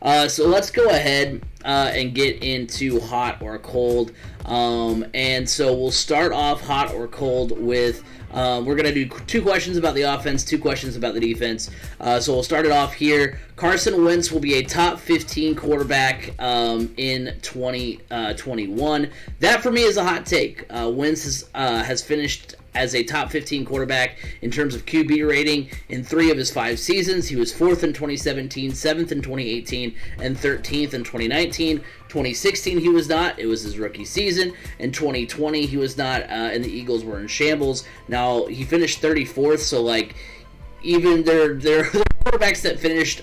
So let's go ahead and get into hot or cold. And so we'll start off hot or cold with we're going to do 2 questions about the offense, 2 questions about the defense. So we'll start it off here. Carson Wentz will be a top 15 quarterback in 2021. That for me is a hot take. Wentz has finished as a top 15 quarterback in terms of QB rating in 3 of his 5 seasons. He was 4th in 2017, 7th in 2018, and 13th in 2019. 2016 he was not. It was his rookie season. In 2020 he was not, and the Eagles were in shambles. Now, he finished 34th, so like even there are quarterbacks that finished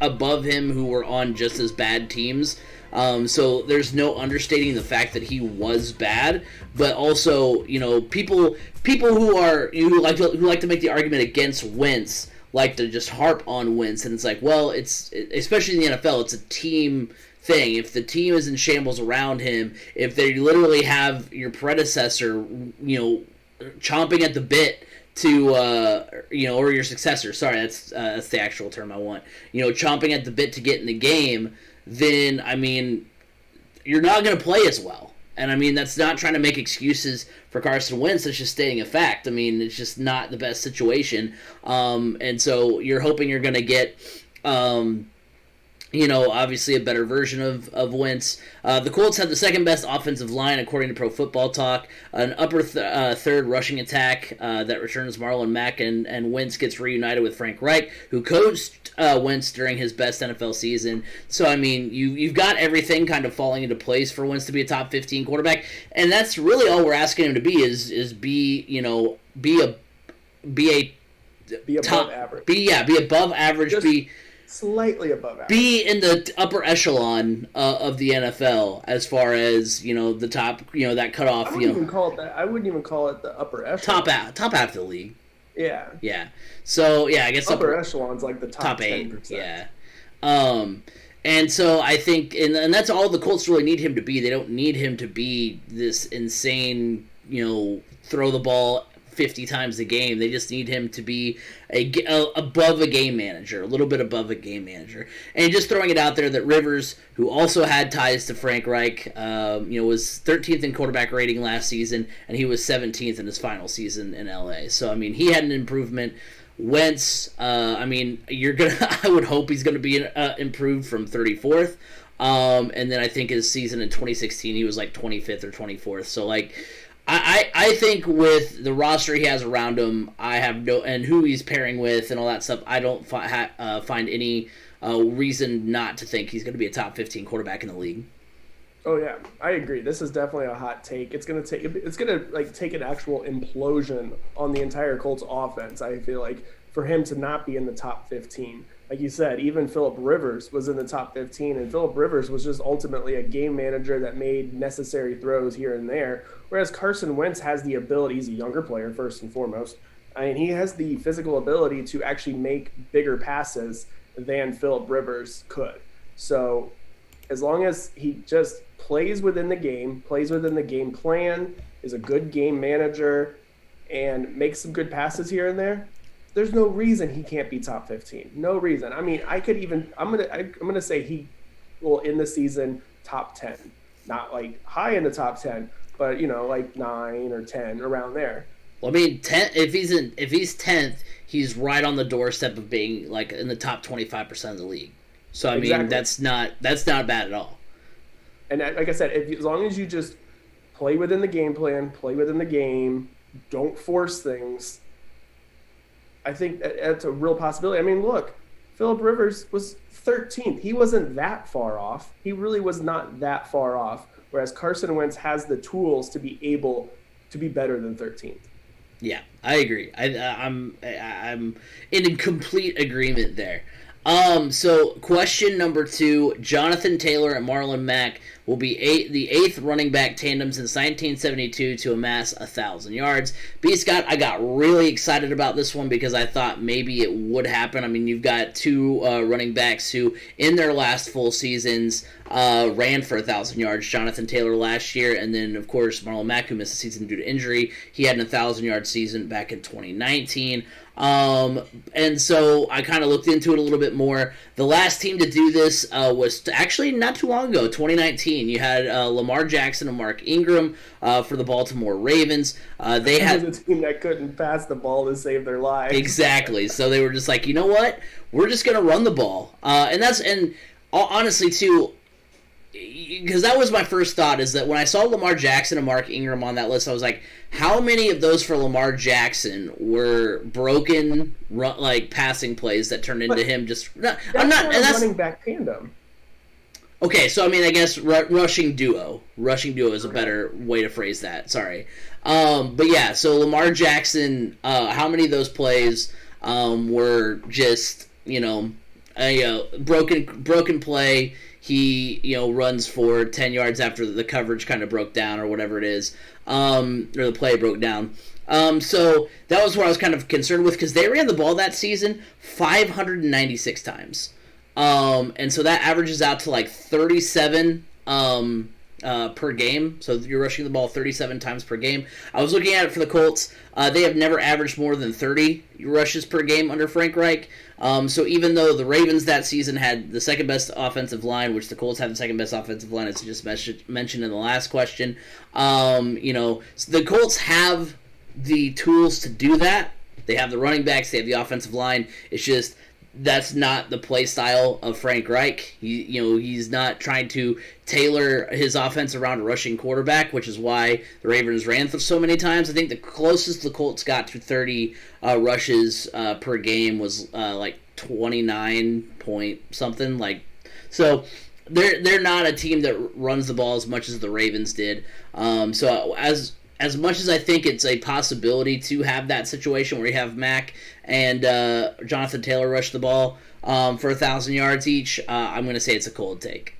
above him who were on just as bad teams. So there's no understating the fact that he was bad, but also, you know, people who like to make the argument against Wentz like to just harp on Wentz, and it's like, well, it's especially in the NFL, it's a team thing. If the team is in shambles around him, if they literally have your predecessor, you know, chomping at the bit to, you know, or your successor, sorry, that's the actual term I want, you know, chomping at the bit to get in the game, then, I mean, you're not going to play as well. And, I mean, that's not trying to make excuses for Carson Wentz. It's just stating a fact. I mean, it's just not the best situation. And so you're hoping you're going to get, you know, obviously a better version of Wentz. The Colts have the second best offensive line, according to Pro Football Talk. An upper third rushing attack that returns Marlon Mack, and Wentz gets reunited with Frank Reich, who coached Wentz during his best NFL season. So, I mean, you've got everything kind of falling into place for Wentz to be a top 15 quarterback, and that's really all we're asking him to be is be above average. Be above average. Just be slightly above average. Be in the upper echelon of the NFL as far as, you know, the top, you know, that cutoff. I wouldn't even call it that. I wouldn't even call it the upper echelon. Top half of the league. Yeah. Yeah. So yeah, I guess upper echelon's like the top 8. 10%. Yeah. And so I think, and that's all the Colts really need him to be. They don't need him to be this insane, you know, throw the ball 50 times a game. They just need him to be above a game manager, a little bit above a game manager. And just throwing it out there that Rivers, who also had ties to Frank Reich, you know, was 13th in quarterback rating last season, and he was 17th in his final season in LA. So, I mean, he had an improvement. Wentz, I mean, I would hope he's going to be improved from 34th. And then I think his season in 2016, he was like 25th or 24th. So, like, I think with the roster he has around him, and who he's pairing with and all that stuff, I don't find any reason not to think he's going to be a top 15 quarterback in the league. Oh yeah, I agree. This is definitely a hot take. It's gonna take an actual implosion on the entire Colts offense. I feel like for him to not be in the top 15. Like you said, even Phillip Rivers was in the top 15, and Phillip Rivers was just ultimately a game manager that made necessary throws here and there, whereas Carson Wentz has the ability. He's a younger player, first and foremost. I mean, he has the physical ability to actually make bigger passes than Phillip Rivers could. So as long as he just plays within the game plan, is a good game manager, and makes some good passes here and there, there's no reason he can't be top 15. No reason. I mean, I'm gonna say he will end the season top 10, not like high in the top 10, but you know, like 9 or 10 around there. Well, I mean, 10. If he's 10th, he's right on the doorstep of being like in the top 25% of the league. So I mean, that's not bad at all. And like I said, as long as you just play within the game plan, play within the game, don't force things, I think that's a real possibility. I mean, look, Phillip Rivers was 13th. He wasn't that far off. He really was not that far off, whereas Carson Wentz has the tools to be able to be better than 13th. Yeah, I agree. I'm in complete agreement there. So question number 2, Jonathan Taylor and Marlon Mack will be the 8th running back tandem since 1972 to amass 1,000 yards. B. Scott, I got really excited about this one because I thought maybe it would happen. I mean, you've got 2 running backs who, in their last full seasons, ran for 1,000 yards. Jonathan Taylor last year, and then, of course, Marlon Mack, who missed the season due to injury. He had an 1,000-yard season back in 2019. And so I kind of looked into it a little bit more. The last team to do this was actually not too long ago, 2019. You had Lamar Jackson and Mark Ingram for the Baltimore Ravens. They had a team that couldn't pass the ball to save their lives. Exactly. So they were just like, you know what? We're just going to run the ball. And honestly, too, because that was my first thought, is that when I saw Lamar Jackson and Mark Ingram on that list, I was like, how many of those for Lamar Jackson were broken, passing plays that turned into him just... That's running back tandem. Okay, so I mean, I guess rushing duo. Rushing duo is a better way to phrase that. Sorry. But yeah, so Lamar Jackson, how many of those plays were just, a broken play? He, runs for 10 yards after the coverage kind of broke down or whatever it is, or the play broke down. So that was what I was kind of concerned with, because they ran the ball that season 596 times. And so that averages out to like 37 per game. So you're rushing the ball 37 times per game. I was looking at it for the Colts. They have never averaged more than 30 rushes per game under Frank Reich. So even though the Ravens that season had the second best offensive line, which the Colts have the second best offensive line, as I just mentioned in the last question, so the Colts have the tools to do that. They have the running backs, they have the offensive line. It's just that's not the play style of Frank Reich. He's not trying to tailor his offense around a rushing quarterback, which is why the Ravens ran for so many times. I think the closest the Colts got to 30 rushes per game was like 29 point something. So they're not a team that runs the ball as much as the Ravens did. So as much as I think it's a possibility to have that situation where you have Mac and Jonathan Taylor rush the ball for 1,000 yards each, I'm going to say it's a cold take.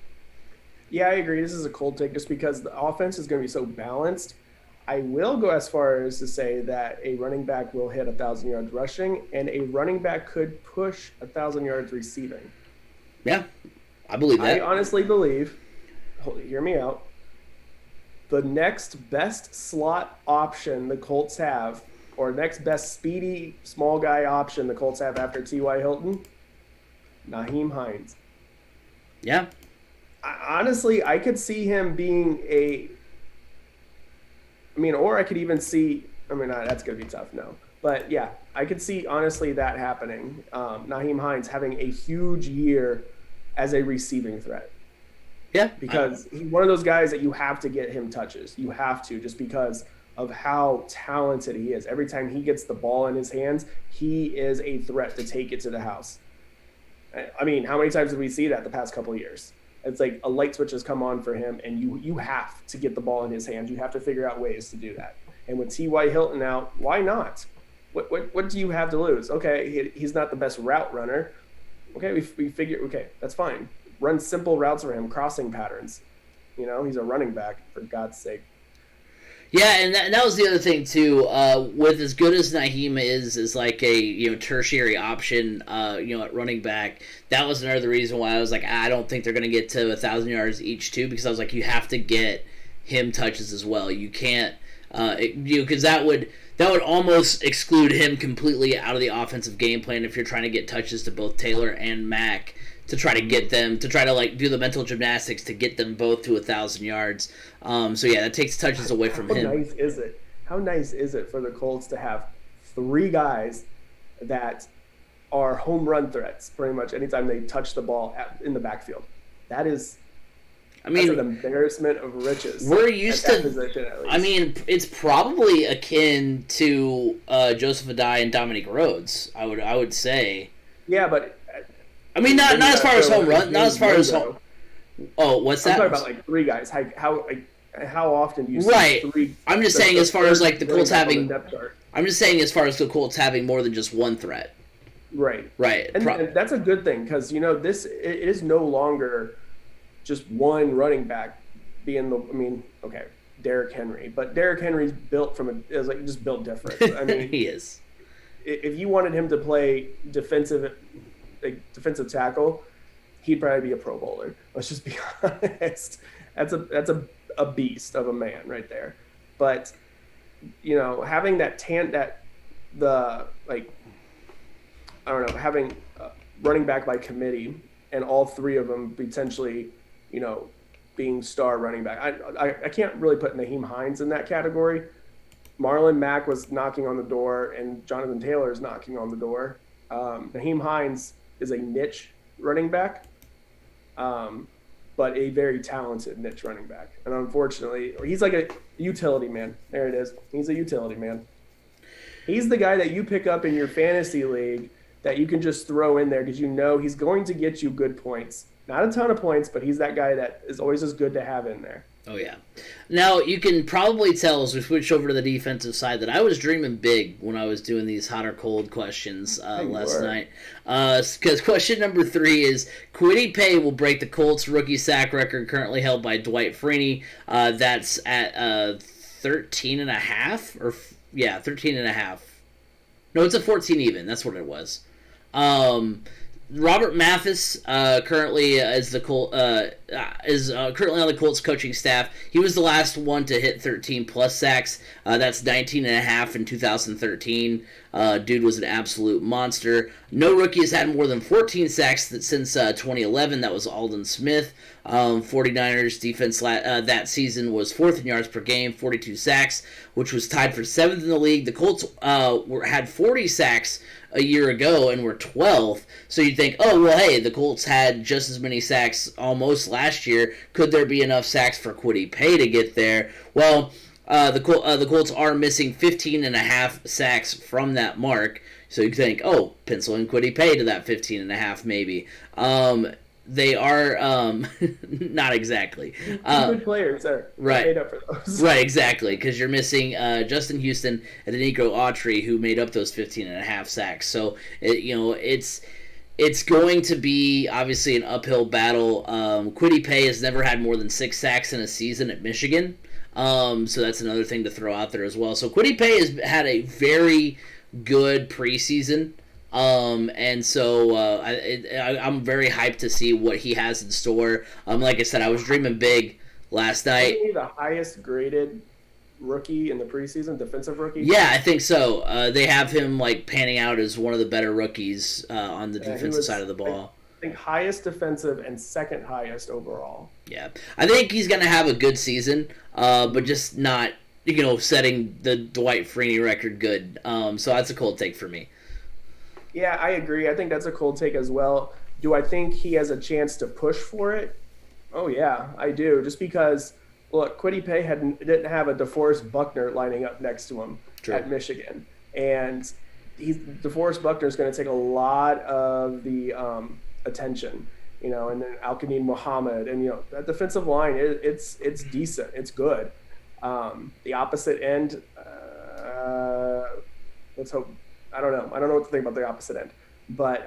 Yeah, I agree. This is a cold take just because the offense is going to be so balanced. I will go as far as to say that a running back will hit 1,000 yards rushing, and a running back could push 1,000 yards receiving. Yeah, I believe that. I honestly believe, hear me out, the next best slot option the Colts have, or next best speedy small guy option the Colts have after T.Y. Hilton, Nyheim Hines. Yeah. Honestly, I could see him being or I could even see, that's going to be tough, no. But yeah, I could see, honestly, that happening. Nyheim Hines having a huge year as a receiving threat. Yeah. Because he's one of those guys that you have to get him touches. You have to, just because of how talented he is. Every time he gets the ball in his hands, he is a threat to take it to the house. How many times did we see that the past couple of years? It's like a light switch has come on for him, and you have to get the ball in his hands. You have to figure out ways to do that. And with T.Y. Hilton out, why not? What do you have to lose? Okay, he's not the best route runner. Okay, we figure, okay, that's fine. Run simple routes for him, crossing patterns. He's a running back, for God's sake. Yeah, and that was the other thing too. With as good as Nyheim is like a tertiary option, at running back. That was another reason why I was like, I don't think they're going to get to 1,000 yards each too, because I was like, you have to get him touches as well. You can't, because that would almost exclude him completely out of the offensive game plan if you're trying to get touches to both Taylor and Mac, to try to get them, to try to do the mental gymnastics to get them both to 1,000 yards. So yeah, that takes touches away from him. How nice is it for the Colts to have three guys that are home run threats pretty much anytime they touch the ball in the backfield? That's an embarrassment of riches. We're used to position, at least. It's probably akin to Joseph Adai and Dominic Rhodes. I would say. Yeah, but not as far as home run, not as far as home. Oh, what's that? I'm talking about three guys. How often do you see three? I'm just saying as far as the Colts having. I'm just saying as far as the Colts having more than just one threat. Right. Right. And that's a good thing, because it is no longer just one running back being Derrick Henry, but Derrick Henry's built just built different. He is. If you wanted him to play defensive tackle, he'd probably be a Pro Bowler. Let's just be honest. That's a beast of a man right there. But having I don't know, having running back by committee and all three of them potentially, being star running back. I can't really put Naheem Hines in that category. Marlon Mack was knocking on the door, and Jonathan Taylor is knocking on the door. Naheem Hines is a niche running back, but a very talented niche running back. And unfortunately, he's like a utility man. There it is. He's a utility man. He's the guy that you pick up in your fantasy league that you can just throw in there because he's going to get you good points. Not a ton of points, but he's that guy that is always just good to have in there. Oh, yeah. Now, you can probably tell as we switch over to the defensive side that I was dreaming big when I was doing these hot or cold questions last night. Because question number 3 is, Kwity Paye will break the Colts rookie sack record currently held by Dwight Freeney. That's at 13 and a half? 13 and a half. No, it's a 14 even. That's what it was. Robert Mathis currently is currently on the Colts coaching staff. He was the last one to hit 13 plus sacks. That's 19 and a half in 2013. Dude was an absolute monster. No rookie has had more than 14 sacks since 2011. That was Aldon Smith. 49ers defense that season was 4th in yards per game, 42 sacks, which was tied for 7th in the league. The Colts had 40 sacks a year ago and were 12th. So you'd think, oh, well, hey, the Colts had just as many sacks almost last year. Could there be enough sacks for Kwity Paye to get there? Well, the Colts are missing 15 and a half sacks from that mark. So you think, oh, pencil in Kwity Paye to that 15 and a half maybe. They are not exactly. Good players are made up for those. Right, exactly, because you're missing Justin Houston and Denico Autry, who made up those 15 and a half sacks. So it's going to be obviously an uphill battle. Kwity Paye has never had more than 6 sacks in a season at Michigan, so that's another thing to throw out there as well. So Kwity Paye has had a very good preseason. And so I'm very hyped to see what he has in store. Like I said, I was dreaming big last night. Isn't he the highest graded rookie in the preseason, defensive rookie? Yeah, I think so. They have him panning out as one of the better rookies on the defensive side of the ball. I think highest defensive and second highest overall. Yeah, I think he's going to have a good season, but just not setting the Dwight Freeney record good. So that's a cold take for me. Yeah, I agree. I think that's a cold take as well. Do I think he has a chance to push for it? Oh, yeah, I do. Just because, look, Kwity Paye didn't have a DeForest Buckner lining up next to him at Michigan. And DeForest Buckner is going to take a lot of the attention, and then Al-Qadim Muhammad. And, that defensive line, it's decent. It's good. The opposite end, let's hope. I don't know what to think about the opposite end. But,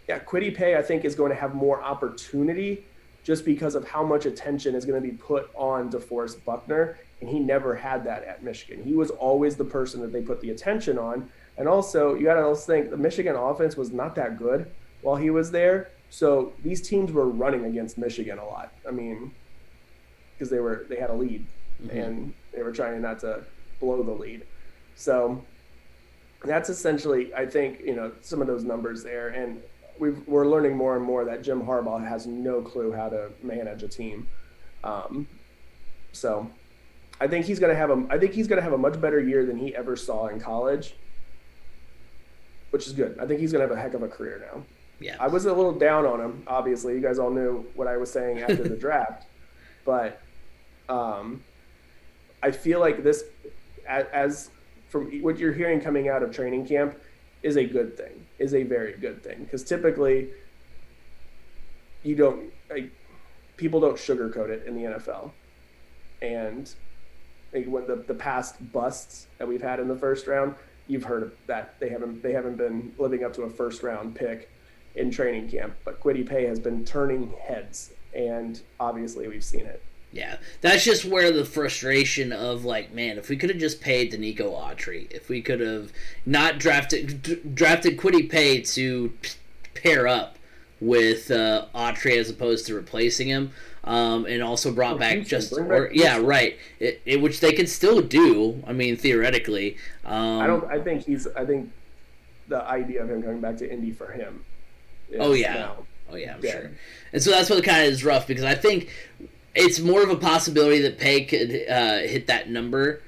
Kwity Paye, I think, is going to have more opportunity just because of how much attention is going to be put on DeForest Buckner, and he never had that at Michigan. He was always the person that they put the attention on. And also, you got to also think the Michigan offense was not that good while he was there. So these teams were running against Michigan a lot. I mean, because they had a lead, and they were trying not to blow the lead. So that's essentially, I think, some of those numbers there. And we're learning more and more that Jim Harbaugh has no clue how to manage a team. So I think he's going to have a much better year than he ever saw in college, which is good. I think he's going to have a heck of a career now. Yeah. I was a little down on him, obviously. You guys all knew what I was saying after the draft. But I feel like this, as from what you're hearing coming out of training camp, is a good thing, is a very good thing. Because typically, people don't sugarcoat it in the NFL. And when the past busts that we've had in the first round, you've heard of that. They haven't been living up to a first round pick in training camp. But Kwity Paye has been turning heads, and obviously we've seen it. Yeah, that's just where the frustration of, man, if we could have just paid Denico Autry, if we could have not drafted Kwity Paye to pair up with Autry as opposed to replacing him, and also brought back right, which they could still do. I mean, theoretically. I think the idea of him coming back to Indy for him. Oh yeah, I'm sure. And so that's what kind of is rough, because I think it's more of a possibility that Pay could hit that number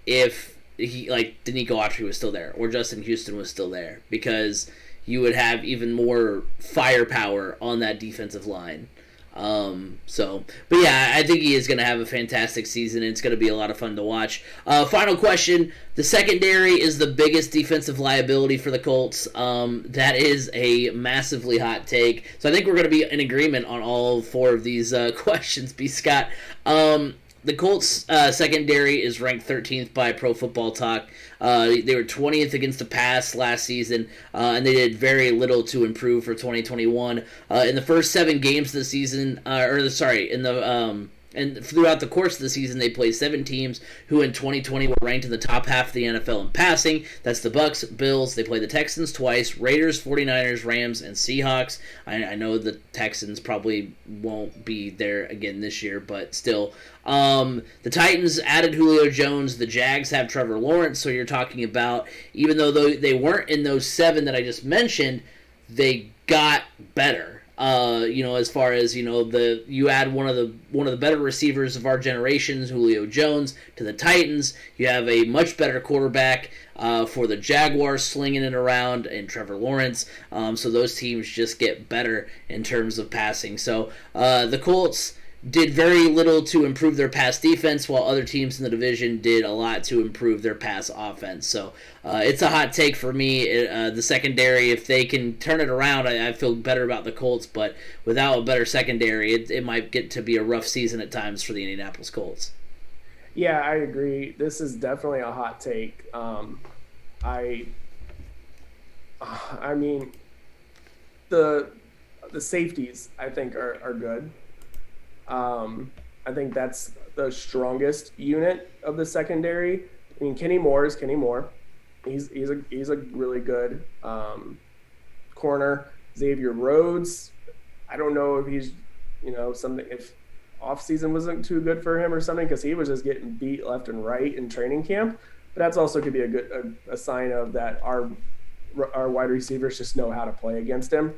if he, like, Danico Autry was still there or Justin Houston was still there, because you would have even more firepower on that defensive line. But yeah, I think he is going to have a fantastic season, and it's going to be a lot of fun to watch. Final question. The secondary is the biggest defensive liability for the Colts. That is a massively hot take. So I think we're going to be in agreement on all 4 of these questions, B. Scott. The Colts secondary is ranked 13th by Pro Football Talk. They were 20th against the pass last season, and they did very little to improve for 2021. In the first 7 games of the season, and throughout the course of the season, they played 7 teams who in 2020 were ranked in the top half of the NFL in passing. That's the Bucks, Bills. They played the Texans twice, Raiders, 49ers, Rams, and Seahawks. I know the Texans probably won't be there again this year, but still. The Titans added Julio Jones. The Jags have Trevor Lawrence. So you're talking about, even though they weren't in those 7 that I just mentioned, they got better. As far as, you add one of the better receivers of our generations, Julio Jones, to the Titans. You have a much better quarterback for the Jaguars, slinging it around, and Trevor Lawrence. So those teams just get better in terms of passing. So the Colts did very little to improve their pass defense, while other teams in the division did a lot to improve their pass offense. So it's a hot take for me. The secondary, if they can turn it around, I feel better about the Colts, but without a better secondary, it might get to be a rough season at times for the Indianapolis Colts. Yeah, I agree. This is definitely a hot take. I mean, the safeties, I think, are good. I think that's the strongest unit of the secondary. I mean, Kenny Moore is Kenny Moore. He's a really good corner. Xavier Rhodes, I don't know if he's, if offseason wasn't too good for him or something, because he was just getting beat left and right in training camp. But that's also could be a sign of that our wide receivers just know how to play against him.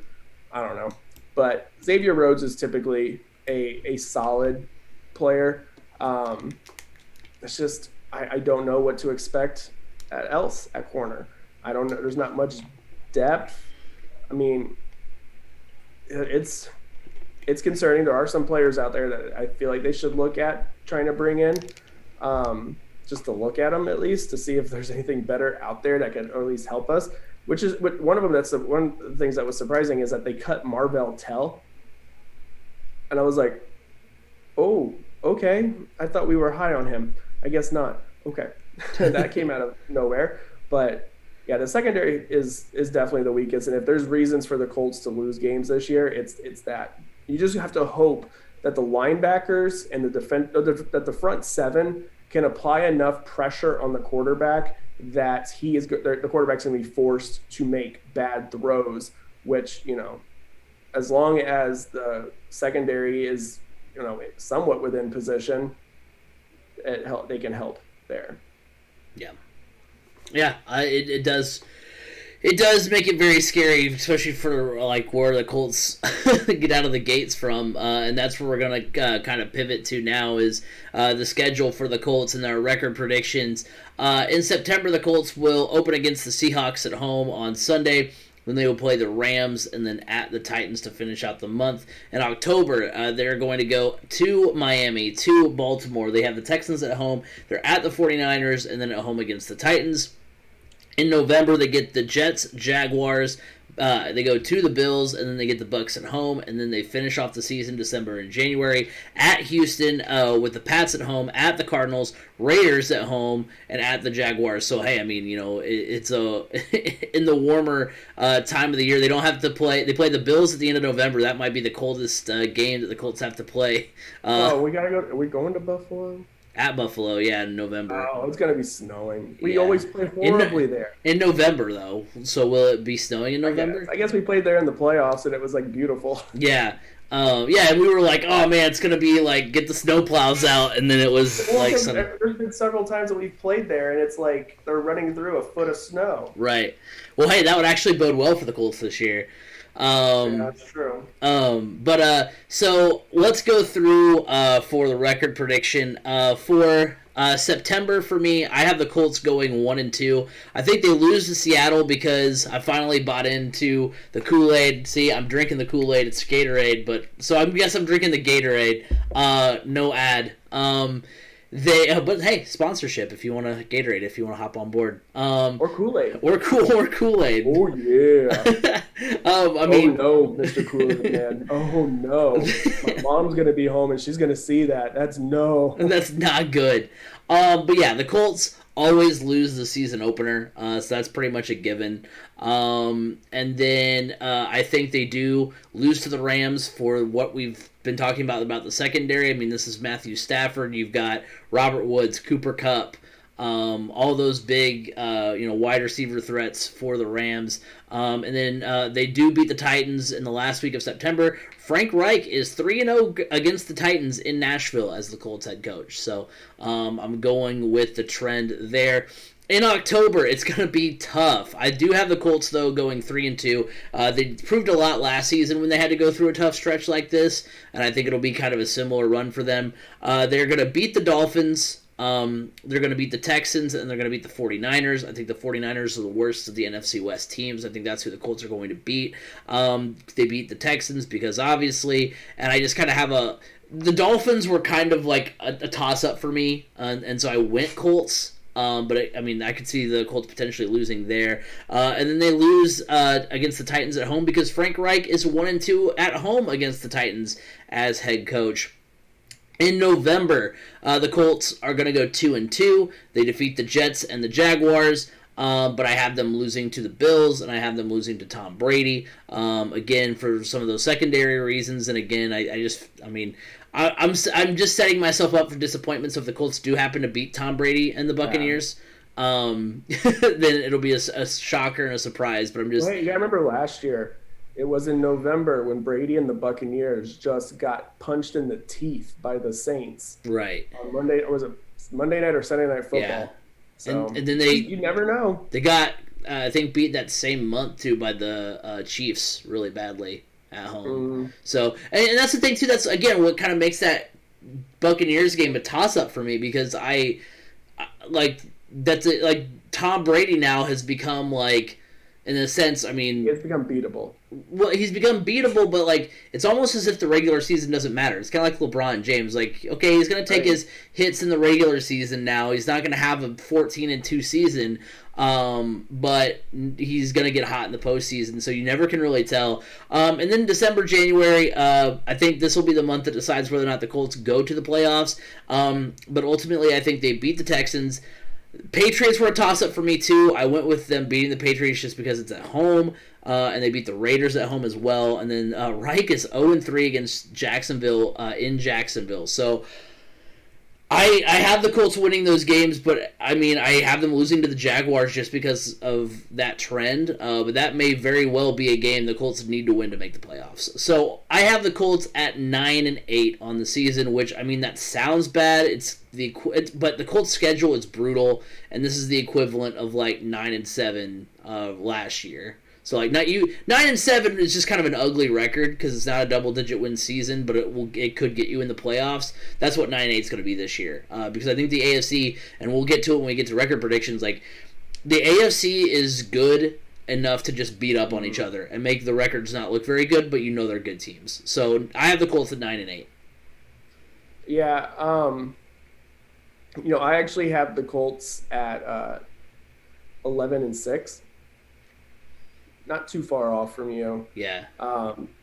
I don't know. But Xavier Rhodes is typically a solid player. It's just I don't know what to expect else at corner. I don't know. There's not much depth. I mean, it's concerning. There are some players out there that I feel like they should look at trying to bring in, just to look at them at least to see if there's anything better out there that can at least help us. Which is one of them. That's one of the things that was surprising is that they cut Marvell Tell. And I was like, oh, okay. I thought we were high on him. I guess not. Okay. That came out of nowhere. But, yeah, the secondary is definitely the weakest. And if there's reasons for the Colts to lose games this year, it's that. You just have to hope that the linebackers and that the front 7 can apply enough pressure on the quarterback that the quarterback's going to be forced to make bad throws, which, as long as the secondary is, somewhat within position, they can help there. Yeah. It does. It does make it very scary, especially for where the Colts get out of the gates from, and that's where we're gonna kind of pivot to now is the schedule for the Colts and their record predictions. In September, the Colts will open against the Seahawks at home on Sunday. Then they will play the Rams and then at the Titans to finish out the month. In October, they're going to go to Miami, to Baltimore. They have the Texans at home. They're at the 49ers and then at home against the Titans. In November, they get the Jets, Jaguars. They go to the Bills, and then they get the Bucks at home, and then they finish off the season December and January at Houston with the Pats at home, at the Cardinals, Raiders at home, and at the Jaguars. So, hey, I mean, it's in the warmer time of the year. They don't have to play. They play the Bills at the end of November. That might be the coldest game that the Colts have to play. We gotta go. Are we going to Buffalo? At Buffalo, yeah, in November. Oh, it's going to be snowing. We always play horribly there. In November, though. So will it be snowing in November? I guess we played there in the playoffs, and it was, beautiful. Yeah. Yeah, and we were like, oh man, it's gonna be like get the snowplows out, and then it was like some There's been several times that we've played there, and it's like they're running through a foot of snow. right. Well, hey, that would actually bode well for the Colts this year. Yeah, that's true. So let's go through for the record prediction for September. For me, I have the Colts going 1-2. I think they lose to Seattle because I finally bought into the Kool-Aid. See, I'm drinking the Kool-Aid. It's Gatorade, but so I guess I'm drinking the Gatorade. No ad. But hey, sponsorship if you want to Gatorade, if you want to hop on board. Or Kool-Aid. Or Kool-Aid. Oh yeah. I mean, oh no, Mr. Kool-Aid man. Oh no. My mom's gonna be home and she's gonna see that. That's no. That's not good. But yeah, the Colts always lose the season opener, so that's pretty much a given. And then I think they do lose to the Rams for what we've been talking about the secondary. I mean, this is Matthew Stafford. You've got Robert Woods, Cooper Kupp, all those big, wide receiver threats for the Rams. And then they do beat the Titans in the last week of September. Frank Reich is 3-0 against the Titans in Nashville as the Colts head coach. So I'm going with the trend there. In October, it's going to be tough. I do have the Colts, though, going 3-2. They proved a lot last season when they had to go through a tough stretch like this, and I think it'll be kind of a similar run for them. They're going to beat the Dolphins. They're going to beat the Texans, and they're going to beat the 49ers. I think the 49ers are the worst of the NFC West teams. I think that's who the Colts are going to beat. They beat the Texans because, obviously, and I just kind of have the Dolphins were kind of like a toss-up for me, and so I went Colts. But I could see the Colts potentially losing there. And then they lose against the Titans at home because Frank Reich is 1-2 at home against the Titans as head coach. In November, the Colts are going to go 2-2. They defeat the Jets and the Jaguars. But I have them losing to the Bills, and I have them losing to Tom Brady. Again, for some of those secondary reasons. And again, I'm just setting myself up for disappointment. So if the Colts do happen to beat Tom Brady and the Buccaneers, then it'll be a shocker and a surprise. But I'm just. Wait, you gotta remember last year. It was in November when Brady and the Buccaneers just got punched in the teeth by the Saints. Right. On Monday, or was it Monday night or Sunday night football? Yeah. So, and then you never know. They got, I think, beat that same month, too, by the Chiefs really badly at home. So, and that's the thing, too. That's, again, what kind of makes that Buccaneers game a toss-up for me because Tom Brady now has become, like, in a sense, I mean... He's become beatable. Well, he's become beatable, but, like, it's almost as if the regular season doesn't matter. It's kind of like LeBron James. Like, okay, he's going to take his hits in the regular season now. He's not going to have a 14-2 season, but he's going to get hot in the postseason, so you never can really tell. And then December, January, I think this will be the month that decides whether or not the Colts go to the playoffs. But ultimately, I think they beat the Texans. Patriots were a toss-up for me, too. I went with them beating the Patriots just because it's at home, and they beat the Raiders at home as well. And then Reich is 0-3 against Jacksonville in Jacksonville. So I have the Colts winning those games, but, I mean, I have them losing to the Jaguars just because of that trend. But that may very well be a game the Colts need to win to make the playoffs. So I have the Colts at 9-8 on the season, which, I mean, that sounds bad. But the Colts' schedule is brutal, and this is the equivalent of, like, 9-7 last year. So, like, 9-7 is just kind of an ugly record because it's not a double-digit win season, but it could get you in the playoffs. That's what 9-8 is going to be this year. Because I think the AFC, and we'll get to it when we get to record predictions, like, the AFC is good enough to just beat up on each other and make the records not look very good, but you know they're good teams. So I have the Colts at 9-8. Yeah, I actually have the Colts at 11-6. Not too far off from you. Yeah.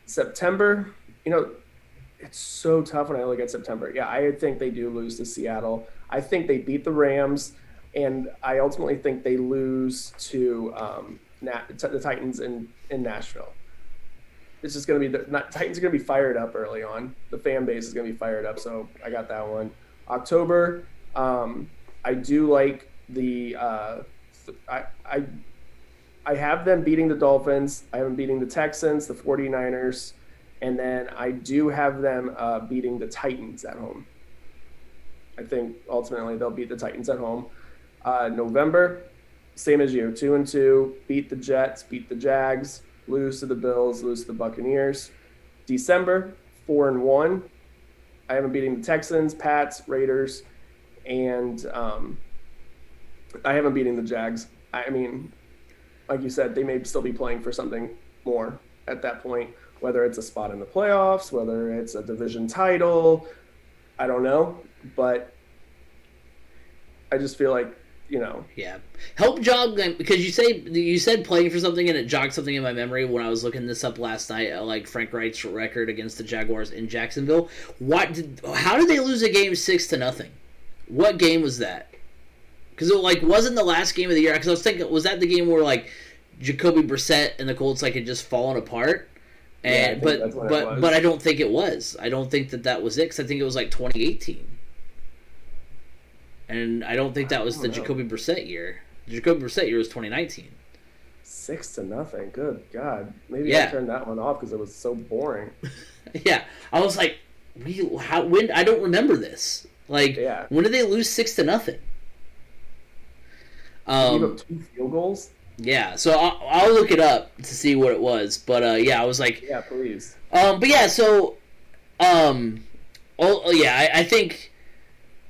September, it's so tough when I look at September. Yeah, I think they do lose to Seattle. I think they beat the Rams, and I ultimately think they lose to the Titans in Nashville. It's just going to be Titans are going to be fired up early on. The fan base is going to be fired up, so I got that one. October, I do like the I have them beating the Dolphins. I have them beating the Texans, the 49ers, And then I do have them beating the Titans at home. I think ultimately they'll beat the Titans at home. November, same as you, 2-2, beat the Jets, beat the Jags, lose to the Bills, lose to the Buccaneers. December, 4-1. I have them beating the Texans, Pats, Raiders, and I have them beating the Jags. I mean, like you said, they may still be playing for something more at that point, whether it's a spot in the playoffs, whether it's a division title, I don't know, but I just feel like, Yeah. Help jog them, because you said playing for something, and it jogged something in my memory when I was looking this up last night, like Frank Wright's record against the Jaguars in Jacksonville. How did they lose a game 6-0? What game was that? Because it wasn't the last game of the year. Because I was thinking, was that the game where Jacoby Brissett and the Colts had just fallen apart? And but I don't think it was. I don't think that was it. Because I think it was 2018. And I don't think that was the Jacoby Brissett year. The Jacoby Brissett year was 2019. 6-0. Good God. Maybe I turned that one off because it was so boring. Yeah. I was like, when? I don't remember this. When did they lose 6-0? Gave up 2 field goals? Yeah. So I'll look it up to see what it was. But I was like... Yeah, please. But yeah, so... I think...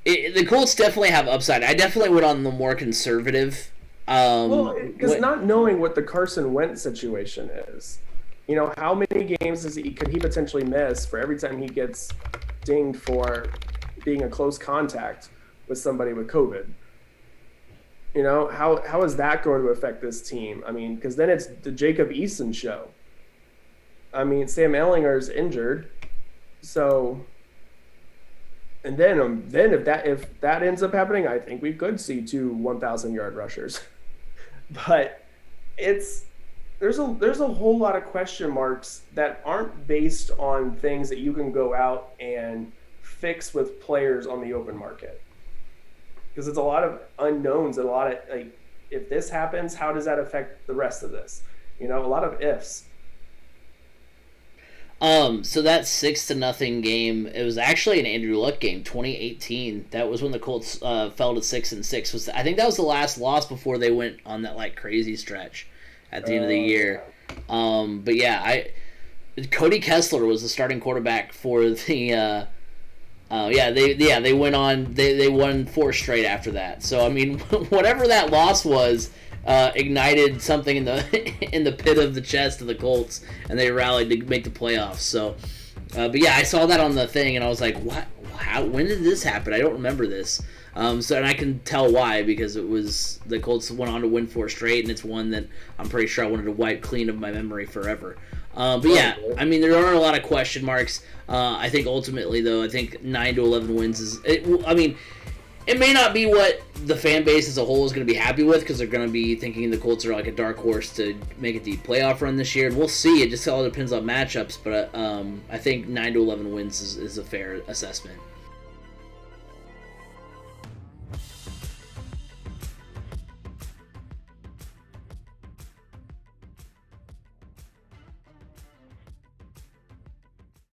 the Colts definitely have upside. I definitely went on the more conservative. Because not knowing what the Carson Wentz situation is, how many games could he potentially miss for every time he gets dinged for being a close contact with somebody with COVID? How is that going to affect this team? I mean, because then it's the Jacob Eason show. I mean, Sam Ehlinger's injured, so. And then if that ends up happening, I think we could see 2 1,000-yard rushers. But there's a whole lot of question marks that aren't based on things that you can go out and fix with players on the open market. Because it's a lot of unknowns and a lot of if this happens, how does that affect the rest of this? A lot of ifs. So that 6-0 game, it was actually an Andrew Luck game, 2018. That was when the Colts fell to 6-6. I think that was the last loss before they went on that crazy stretch at the end of the year. But yeah, Cody Kessler was the starting quarterback for the. They went on. They won 4 straight after that. So I mean, whatever that loss was. Ignited something in the pit of the chest of the Colts, and they rallied to make the playoffs. So, but yeah, I saw that on the thing, and I was like, "What? How? When did this happen? I don't remember this." And I can tell why, because it was the Colts went on to win 4 straight, and it's one that I'm pretty sure I wanted to wipe clean of my memory forever. But yeah, I mean, there are a lot of question marks. I think ultimately, though, I think 9-11 wins is. It may not be what the fan base as a whole is going to be happy with, because they're going to be thinking the Colts are a dark horse to make a deep playoff run this year. And we'll see. It just all depends on matchups. But I think 9-11 wins is a fair assessment.